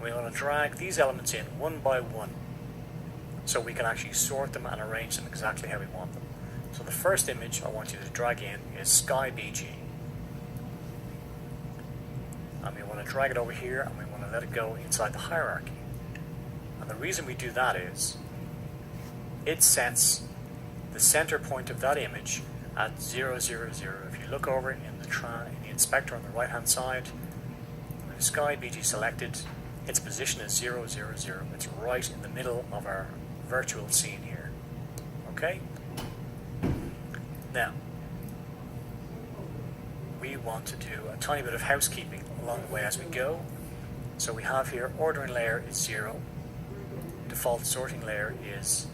And we want to drag these elements in one by one so we can actually sort them and arrange them exactly how we want them. So the first image I want you to drag in is Sky BG. And we want to drag it over here and we want to let it go inside the hierarchy. And the reason we do that is it sets the center point of that image at 0, 0, 0. If you look over in the inspector on the right hand side, with Sky BG selected, its position is 0, 0, 0. It's right in the middle of our virtual scene here. Okay? Now, we want to do a tiny bit of housekeeping along the way as we go. So we have here ordering layer is 0, default sorting layer is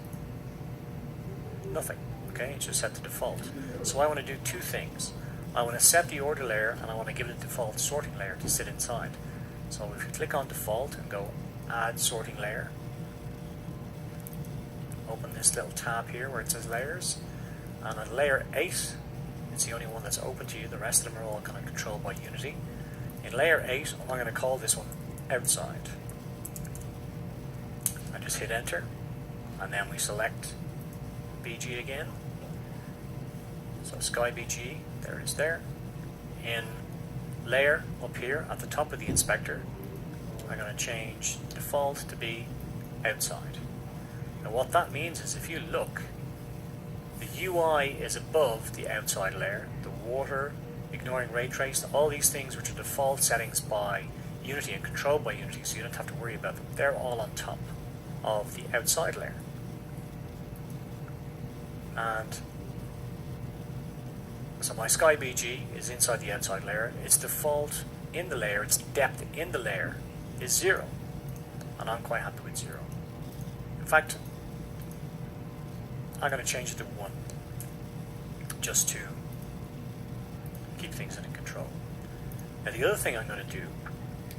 nothing. Okay, it's just set to default. So I want to do two things. I want to set the order layer and I want to give it a default sorting layer to sit inside. So if you click on default and go add sorting layer, open this little tab here where it says layers, and at layer 8 it's the only one that's open to you. The rest of them are all kind of controlled by Unity. In layer 8 I'm going to call this one outside. I just hit enter and then we select BG again. So Sky BG, there it is there. In layer up here at the top of the inspector, I'm going to change default to be outside. Now what that means is if you look, the UI is above the outside layer, the water, ignoring ray trace, all these things which are default settings by Unity and controlled by Unity, so you don't have to worry about them. They're all on top of the outside layer. And so my Sky BG is inside the outside layer. Its default in the layer, its depth in the layer is 0. And I'm quite happy with 0. In fact, I'm going to change it to 1 just to keep things under control. Now the other thing I'm going to do,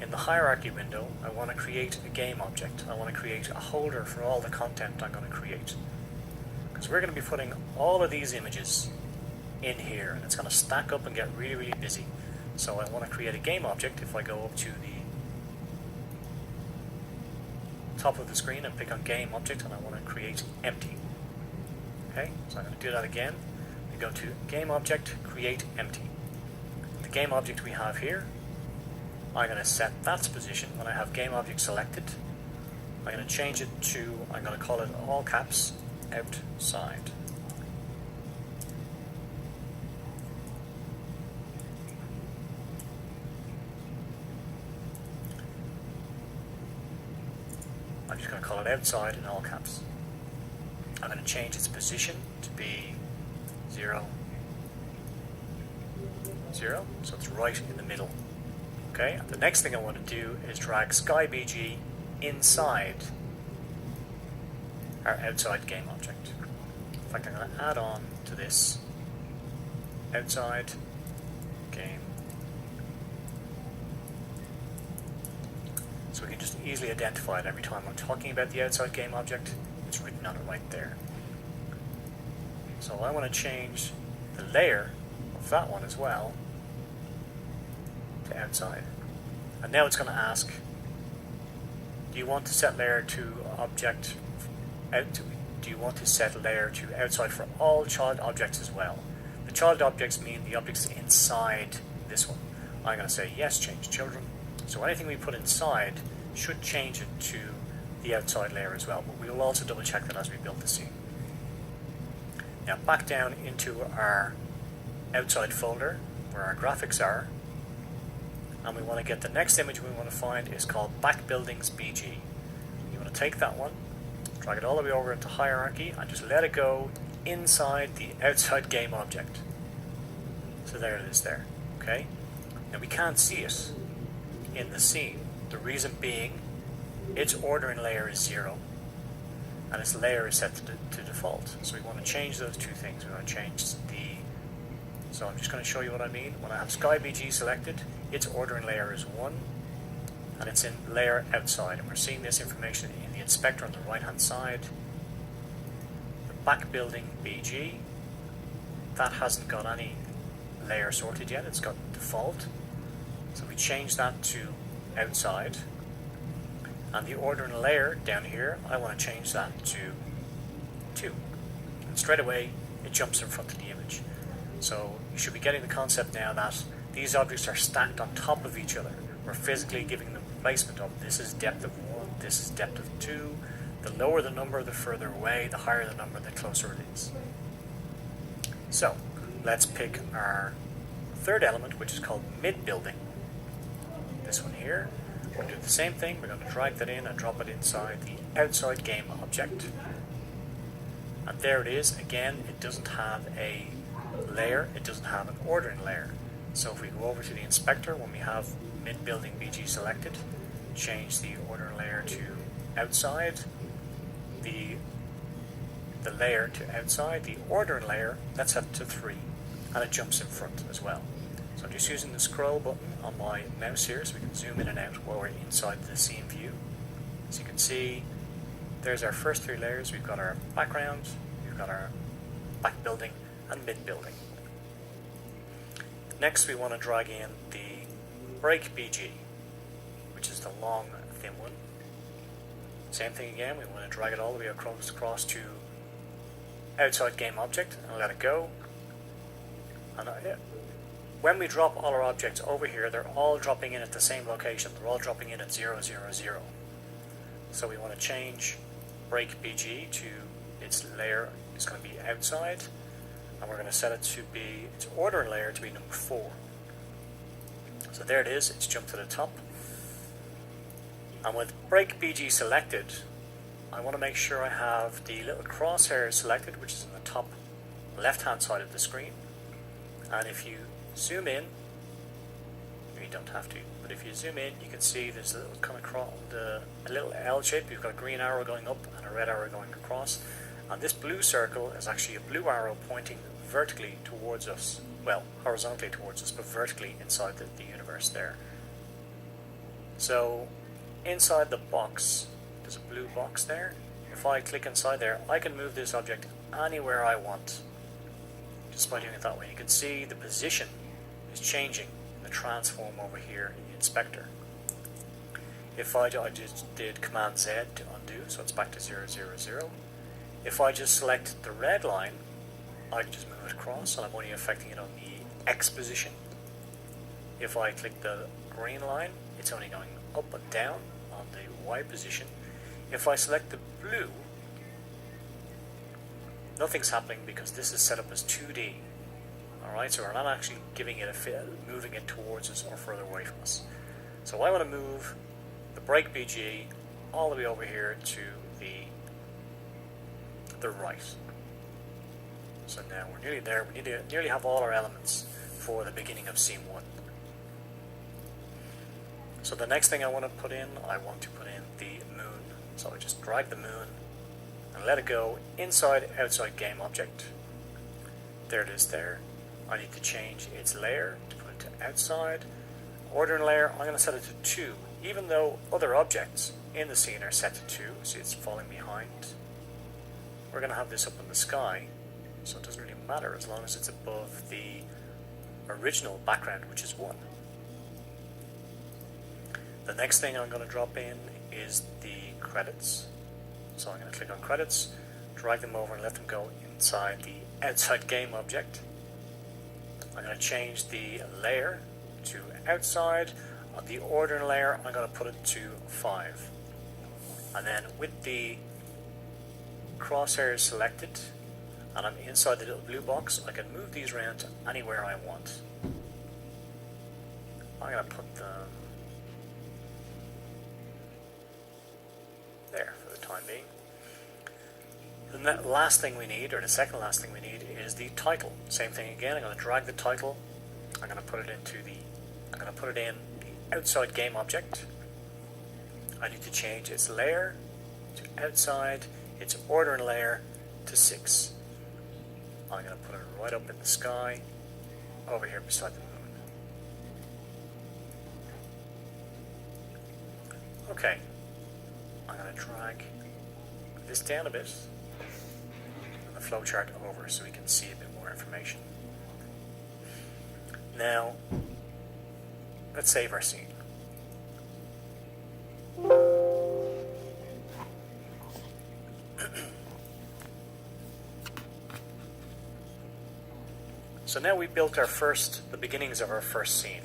in the hierarchy window, I want to create a game object. I want to create a holder for all the content I'm going to create. Because we're going to be putting all of these images in here and it's going to stack up and get really, really busy. So I want to create a game object. If I go up to the top of the screen and pick on game object, and I want to create empty. Okay, so I'm going to do that again. We go to game object, create empty. The game object we have here, I'm going to set that's position when I have game object selected. I'm going to change it to, I'm going to call it all caps, outside. I'm just going to call it outside in all caps. I'm going to change its position to be 0, 0, so it's right in the middle. Okay, the next thing I want to do is drag Sky BG inside our outside game object. In fact, I'm going to add on to this outside game, so we can just easily identify it every time I'm talking about the outside game object. It's written on it right there. So I want to change the layer of that one as well to outside. And now it's going to ask, do you want to set layer to object out to, do you want to set layer to outside for all child objects as well? The child objects mean the objects inside this one. I'm going to say yes, change children. So anything we put inside should change it to the outside layer as well, but we will also double check that as we build the scene. Now back down into our outside folder where our graphics are, and we want to get the next image we want to find is called Back Buildings BG. You want to take that one, drag it all the way over into hierarchy, and just let it go inside the outside game object. So there it is there. Okay? Now we can't see it in the scene. The reason being, its ordering layer is 0 and its layer is set to default. So we want to change those two things. We want to change so I'm just going to show you what I mean. When I have Sky BG selected, its ordering layer is 1 and it's in layer outside, and we're seeing this information in the inspector on the right hand side. The Back Building BG, that hasn't got any layer sorted yet, it's got default. So we change that to outside. And the ordering layer down here, I want to change that to 2. And straight away, it jumps in front of the image. So you should be getting the concept now that these objects are stacked on top of each other. We're physically giving them placement of this is depth of 1, this is depth of 2. The lower the number, the further away, the higher the number, the closer it is. So let's pick our third element, which is called mid-building. This one here. We're going to do the same thing. We're going to drag that in and drop it inside the outside game object. And there it is. Again, it doesn't have a layer. It doesn't have an ordering layer. So if we go over to the inspector, when we have mid-building BG selected, change the ordering layer to outside, the layer to outside, the ordering layer, let's set it to 3, and it jumps in front as well. So I'm just using the scroll button on my mouse here so we can zoom in and out while we're inside the scene view. As you can see, there's our first 3 layers. We've got our background, we've got our back building, and mid building. Next we want to drag in the break BG, which is the long, thin one. Same thing again, we want to drag it all the way across to outside game object and let it go. And when we drop all our objects over here, they're all dropping in at the same location. They're all dropping in at 0, 0, 0. So we want to change break BG to its layer is going to be outside, and we're going to set it to be its ordering layer to be number 4. So there it is, it's jumped to the top. And with break BG selected, I want to make sure I have the little crosshair selected, which is in the top left hand side of the screen. And if you zoom in, you don't have to, but if you zoom in, you can see there's a little kind of a little L shape. You've got a green arrow going up and a red arrow going across, and this blue circle is actually a blue arrow pointing vertically towards us, well, horizontally towards us, but vertically inside the universe there. So inside the box, there's a blue box there. If I click inside there, I can move this object anywhere I want just by doing it that way. You can see the position is changing in the transform over here in the inspector. If I just did Command Z to undo, so it's back to 0, 0, 0. If I just select the red line, I can just move it across, and I'm only affecting it on the X position. If I click the green line, it's only going up and down on the Y position. If I select the blue, nothing's happening because this is set up as 2D. Alright, so we're not actually giving it a moving it towards us or further away from us. So I want to move the break BG all the way over here to the right. So now we're nearly there. We nearly have all our elements for the beginning of scene 1. So the next thing I want to put in the moon. So I just drag the moon and let it go inside outside game object. There it is there. I need to change its layer to put it to outside. Ordering layer, I'm going to set it to 2, even though other objects in the scene are set to 2. See, it's falling behind. We're going to have this up in the sky, so it doesn't really matter as long as it's above the original background, which is 1. The next thing I'm going to drop in is the credits. So I'm going to click on credits, drag them over and let them go inside the outside game object. I'm going to change the layer to outside. On the ordering layer, I'm going to put it to 5. And then with the crosshairs selected, and I'm inside the little blue box, I can move these around to anywhere I want. I'm going to put them there for the time being. The last thing we need, or the second last thing we need, is the title. Same thing again. I'm going to drag the title. I'm going to put it in the outside game object. I need to change its layer to outside, its ordering layer to 6. I'm going to put it right up in the sky, over here beside the moon. Okay, I'm going to drag this down a bit, and the flowchart over so we can see a bit more information. Now, let's save our scene. So now we built the beginnings of our first scene.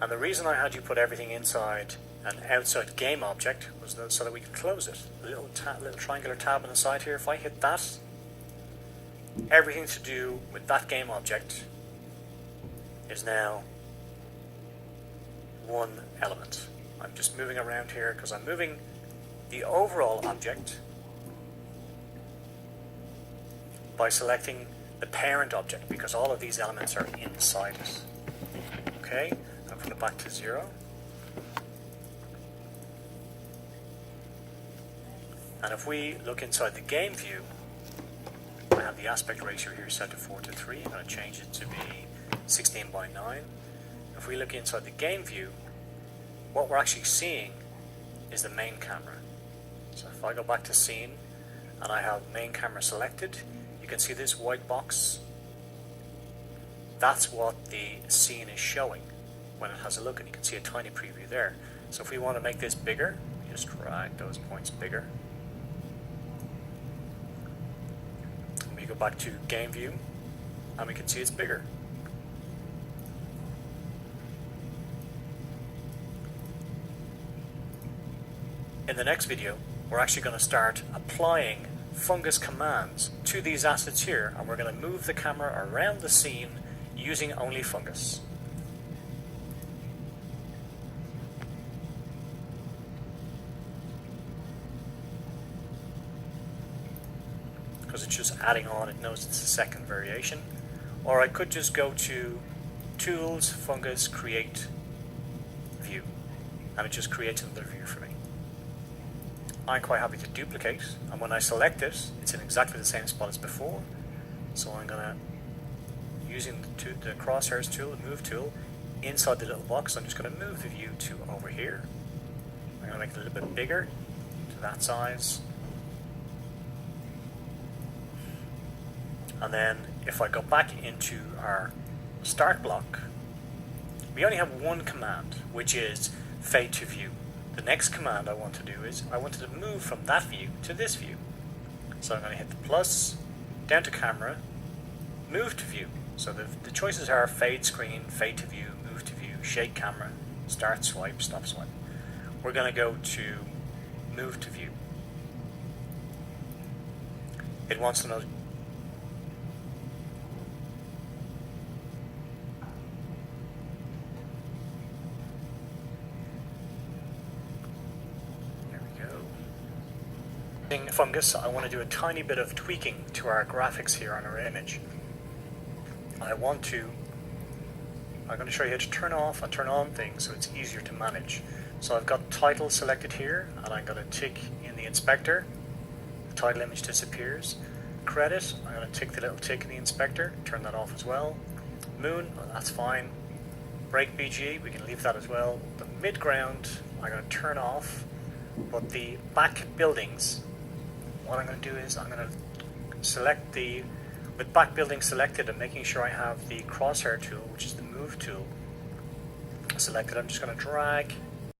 And the reason I had you put everything inside an outside game object was so that we could close it. The little triangular tab on the side here, if I hit that, everything to do with that game object is now one element. I'm just moving around here because I'm moving the overall object by selecting the parent object, because all of these elements are inside it. Okay, I'll put it back to 0. And if we look inside the game view, I have the aspect ratio here set to 4:3. I'm going to change it to be 16:9. If we look inside the game view, what we're actually seeing is the main camera. So if I go back to scene and I have main camera selected, you can see this white box. That's what the scene is showing when it has a look, and you can see a tiny preview there. So if we want to make this bigger, we just drag those points bigger. And we go back to game view and we can see it's bigger. In the next video, we're actually going to start applying fungus commands to these assets here, and we're going to move the camera around the scene using only fungus. Because it's just adding on, it knows it's a second variation. Or I could just go to Tools, Fungus, Create, View, and it just creates another view for me. I'm quite happy to duplicate, and when I select it, it's in exactly the same spot as before. So I'm going to, using the crosshairs tool, the move tool, inside the little box, I'm just going to move the view to over here. I'm going to make it a little bit bigger, to that size. And then if I go back into our start block, we only have one command, which is fade to view. The next command I want to do is I want to move from that view to this view. So I'm going to hit the plus, down to camera, move to view. So the choices are fade screen, fade to view, move to view, shake camera, start swipe, stop swipe. We're going to go to move to view. It wants to know fungus. I want to do a tiny bit of tweaking to our graphics here on our image. I'm going to show you how to turn off and turn on things so it's easier to manage. So I've got title selected here, and I'm going to tick in the inspector. The title image disappears. Credit, I'm going to tick the little tick in the inspector, turn that off as well. Moon, that's fine. Break BG, we can leave that as well. The midground, I'm going to turn off, but the back buildings, what I'm going to do is I'm going to select with back building selected and making sure I have the crosshair tool, which is the move tool, selected. I'm just going to drag